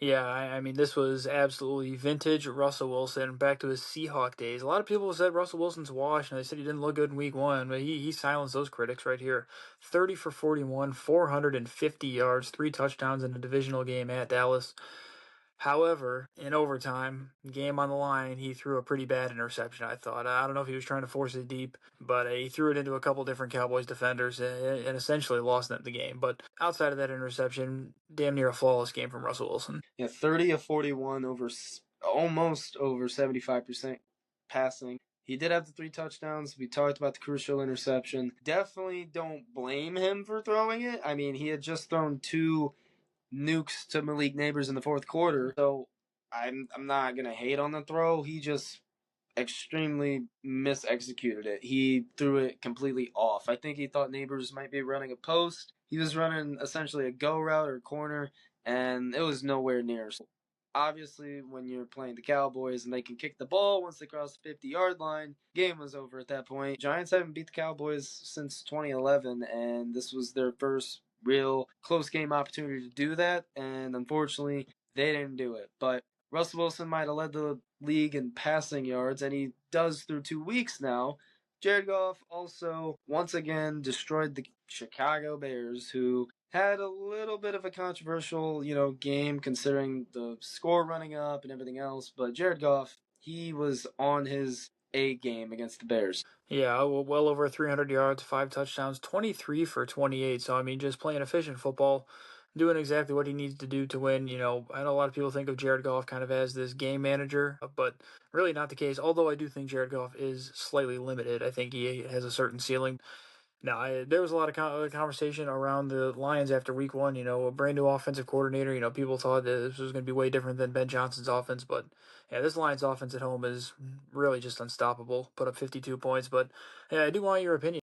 Yeah, I mean, this was absolutely vintage Russell Wilson back to his Seahawk days. A lot of people said Russell Wilson's washed, and they said he didn't look good in week one, but he silenced those critics right here. 30 for 41, 450 yards, three touchdowns in a divisional game at Dallas. However, in overtime, game on the line, he threw a pretty bad interception, I thought. I don't know if he was trying to force it deep, but he threw it into a couple different Cowboys defenders and essentially lost them the game. But outside of that interception, damn near a flawless game from Russell Wilson. Yeah, 30 of 41 almost over 75% passing. He did have the three touchdowns. We talked about the crucial interception. Definitely don't blame him for throwing it. I mean, he had just thrown two nukes to Malik Neighbors in the fourth quarter, so I'm not gonna hate on the throw. He just extremely misexecuted it. He threw it completely off. I think he thought Neighbors might be running a post. He was running essentially a go route or corner, and it was nowhere near. So obviously, when you're playing the Cowboys and they can kick the ball once they cross the 50-yard line, game was over at that point. Giants haven't beat the Cowboys since 2011, and this was their first real close game opportunity to do that, and unfortunately, they didn't do it. But Russell Wilson might have led the league in passing yards, and he does through 2 weeks now. Jared Goff also once again destroyed the Chicago Bears, who had a little bit of a controversial, game considering the score running up and everything else. But Jared Goff, he was on his A game against the Bears. Yeah, well over 300 yards, five touchdowns, 23 for 28. So, I mean, just playing efficient football, doing exactly what he needs to do to win. I know a lot of people think of Jared Goff kind of as this game manager, but really not the case. Although I do think Jared Goff is slightly limited. I think he has a certain ceiling. Now, there was a lot of conversation around the Lions after week one. A brand new offensive coordinator. People thought that this was going to be way different than Ben Johnson's offense. But, yeah, this Lions offense at home is really just unstoppable. Put up 52 points. But, yeah, I do want your opinion.